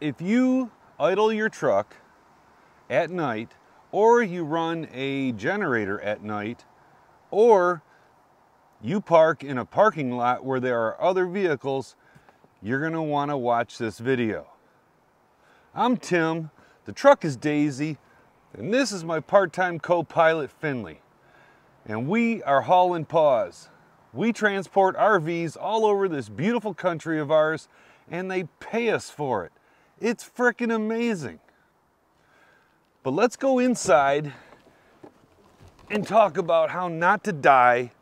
if you idle your truck at night, or you run a generator at night, or you park in a parking lot where there are other vehicles, you're going to want to watch this video. I'm Tim, the truck is Daisy, and this is my part-time co-pilot Finley. And we are hauling paws. We transport RVs all over this beautiful country of ours, and they pay us for it. It's frickin' amazing. But let's go inside and talk about how not to die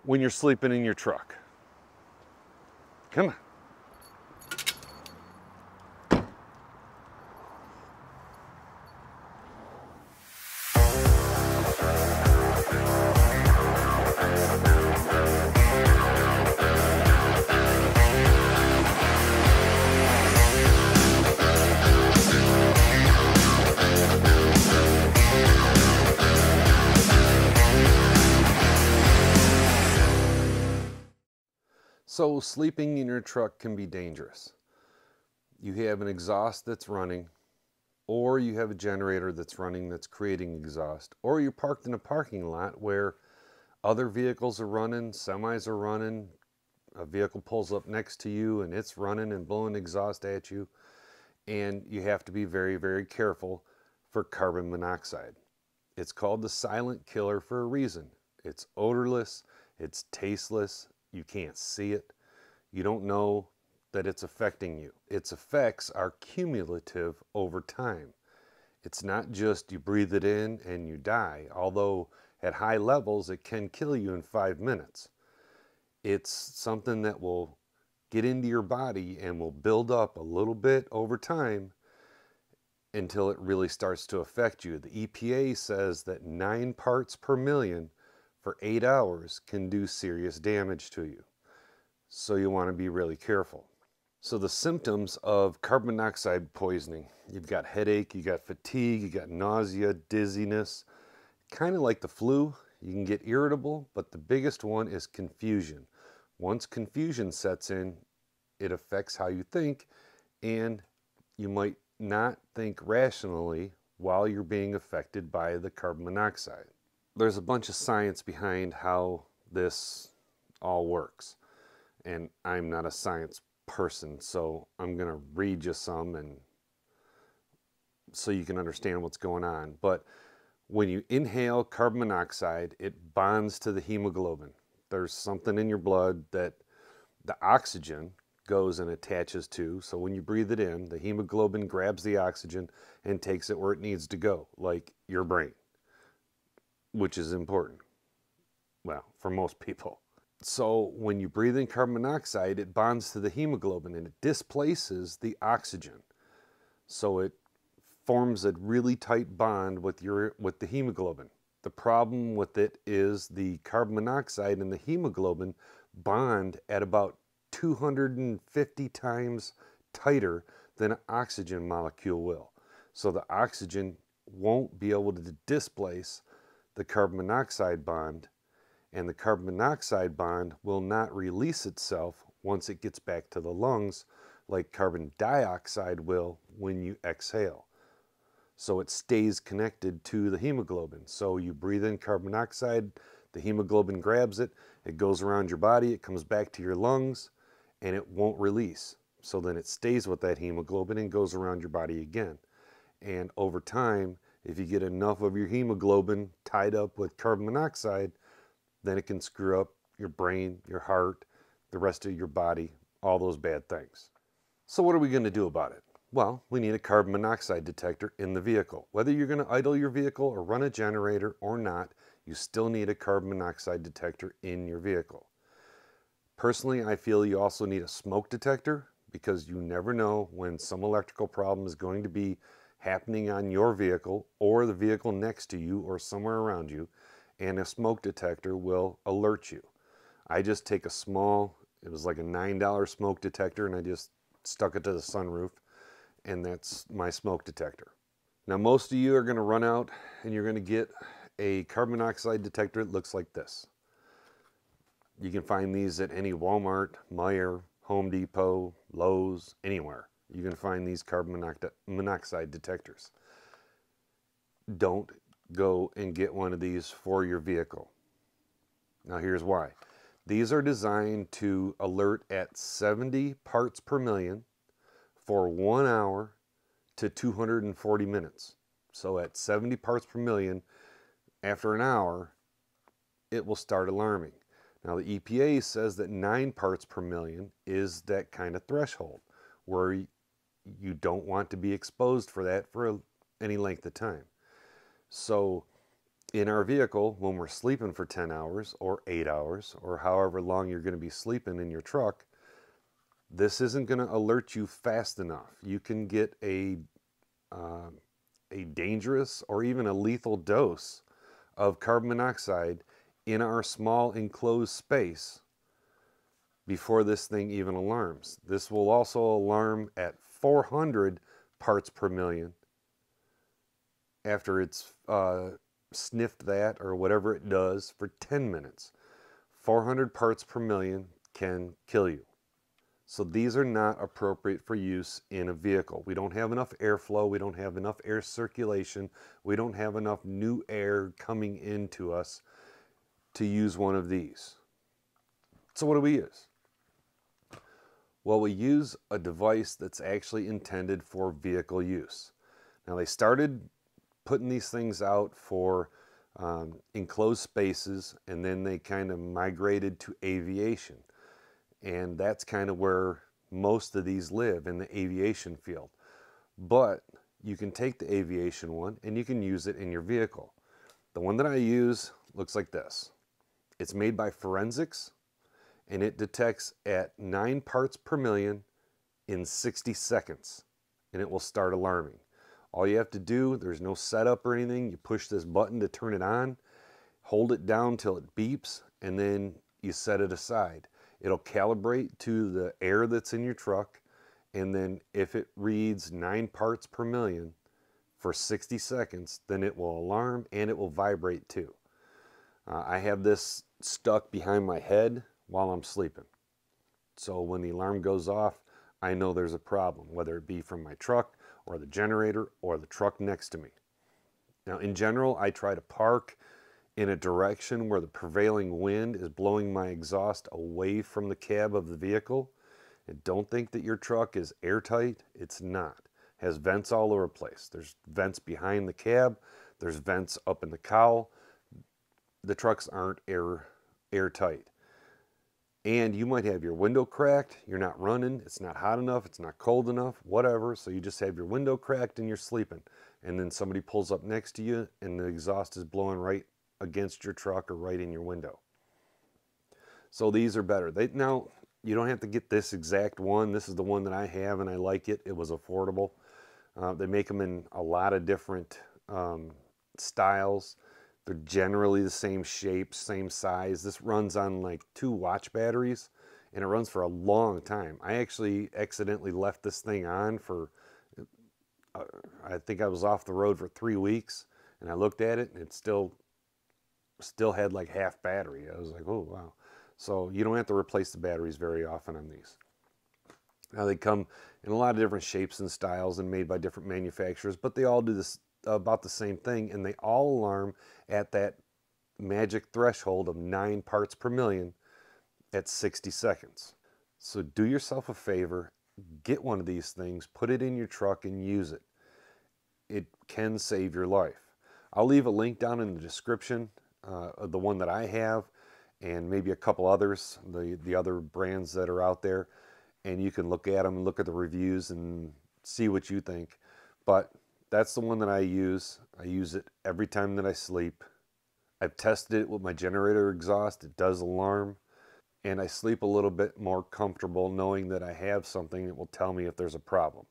when you're sleeping in your truck. Come on. So sleeping in your truck can be dangerous. You have an exhaust that's running, or you have a generator that's running that's creating exhaust, or you're parked in a parking lot where other vehicles are running, semis are running, a vehicle pulls up next to you and it's running and blowing exhaust at you, and you have to be very, very careful for carbon monoxide. It's called the silent killer for a reason. It's odorless, it's tasteless, you can't see it. You don't know that it's affecting you. Its effects are cumulative over time. It's not just you breathe it in and you die, although at high levels it can kill you in 5 minutes. It's something that will get into your body and will build up a little bit over time until it really starts to affect you. The EPA says that 9 parts per million for 8 hours can do serious damage to you. So you want to be really careful. So the symptoms of carbon monoxide poisoning: you've got headache, you got fatigue, you got nausea, dizziness, kind of like the flu. You can get irritable, but the biggest one is confusion. Once confusion sets in, it affects how you think, and you might not think rationally while you're being affected by the carbon monoxide. There's a bunch of science behind how this all works, and I'm not a science person, so I'm going to read you some and so you can understand what's going on. But when you inhale carbon monoxide, it bonds to the hemoglobin. There's something in your blood that the oxygen goes and attaches to. So when you breathe it in, the hemoglobin grabs the oxygen and takes it where it needs to go, like your brain, which is important. Well, for most people. So when you breathe in carbon monoxide, it bonds to the hemoglobin and it displaces the oxygen. So it forms a really tight bond with the hemoglobin. The problem with it is the carbon monoxide and the hemoglobin bond at about 250 times tighter than an oxygen molecule will. So the oxygen won't be able to displace the carbon monoxide bond, and the carbon monoxide bond will not release itself once it gets back to the lungs like carbon dioxide will when you exhale. So it stays connected to the hemoglobin. So you breathe in carbon monoxide, the hemoglobin grabs it, it goes around your body, it comes back to your lungs, and it won't release. So then it stays with that hemoglobin and goes around your body again. And over time, if you get enough of your hemoglobin tied up with carbon monoxide, then it can screw up your brain, your heart, the rest of your body, all those bad things. So what are we going to do about it? Well, we need a carbon monoxide detector in the vehicle. Whether you're going to idle your vehicle or run a generator or not, you still need a carbon monoxide detector in your vehicle. Personally, I feel you also need a smoke detector, because you never know when some electrical problem is going to be happening on your vehicle or the vehicle next to you or somewhere around you, and a smoke detector will alert you. I just take a small, it was like a $9 smoke detector, and I just stuck it to the sunroof, and that's my smoke detector. Now most of you are going to run out and you're going to get a carbon monoxide detector that looks like this. You can find these at any Walmart, Meijer, Home Depot, Lowe's, anywhere. you can find these carbon monoxide detectors. Don't go and get one of these for your vehicle. Now here's why. These are designed to alert at 70 parts per million for 1 hour to 240 minutes. So at 70 parts per million, after an hour, it will start alarming. Now the EPA says that 9 parts per million is that kind of threshold where you don't want to be exposed for that for any length of time. So in our vehicle, when we're sleeping for 10 hours or 8 hours or however long you're going to be sleeping in your truck, this isn't going to alert you fast enough. You can get a dangerous or even a lethal dose of carbon monoxide in our small enclosed space before this thing even alarms. This will also alarm at 400 parts per million after it's sniffed that or whatever it does for 10 minutes. 400 parts per million can kill you. So these are not appropriate for use in a vehicle. We don't have enough airflow, we don't have enough air circulation, we don't have enough new air coming into us to use one of these. So what do we use? Well, we use a device that's actually intended for vehicle use. Now they started putting these things out for enclosed spaces, and then they kind of migrated to aviation. And that's kind of where most of these live, in the aviation field. But you can take the aviation one and you can use it in your vehicle. The one that I use looks like this. It's made by Forensics, and it detects at 9 parts per million in 60 seconds, and it will start alarming. All you have to do, there's no setup or anything, you push this button to turn it on, hold it down till it beeps, and then you set it aside. It'll calibrate to the air that's in your truck, and then if it reads 9 parts per million for 60 seconds, then it will alarm and it will vibrate too. I have this stuck behind my head while I'm sleeping. So when the alarm goes off, I know there's a problem, whether it be from my truck or the generator or the truck next to me. Now in general, I try to park in a direction where the prevailing wind is blowing my exhaust away from the cab of the vehicle. And don't think that your truck is airtight. It's not. It has vents all over the place. There's vents behind the cab. There's vents up in the cowl. The trucks aren't airtight. And you might have your window cracked. You're not running. It's not hot enough. It's not cold enough, whatever. So you just have your window cracked and you're sleeping. And then somebody pulls up next to you and the exhaust is blowing right against your truck or right in your window. So these are better. Now, you don't have to get this exact one. This is the one that I have and I like it. It was affordable. They make them in a lot of different styles. They're generally the same shape, same size. This runs on like 2 watch batteries and it runs for a long time. I actually accidentally left this thing on for, I think I was off the road for 3 weeks, and I looked at it and it still had like half battery. I was like, oh wow. So you don't have to replace the batteries very often on these. Now they come in a lot of different shapes and styles and made by different manufacturers, but they all do this about the same thing, and they all alarm at that magic threshold of 9 parts per million at 60 seconds. So do yourself a favor, get one of these things, put it in your truck and use it. It can save your life. I'll leave a link down in the description of the one that I have, and maybe a couple others, the other brands that are out there, and you can look at them and look at the reviews and see what you think. But that's the one that I use. I use it every time that I sleep. I've tested it with my generator exhaust. It does alarm, and I sleep a little bit more comfortable knowing that I have something that will tell me if there's a problem.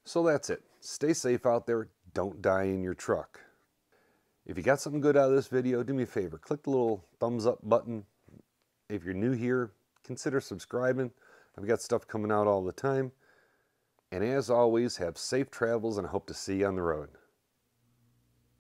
So that's it. Stay safe out there. Don't die in your truck. If you got something good out of this video, do me a favor. Click the little thumbs up button. If you're new here, consider subscribing. I've got stuff coming out all the time. And as always, have safe travels and I hope to see you on the road.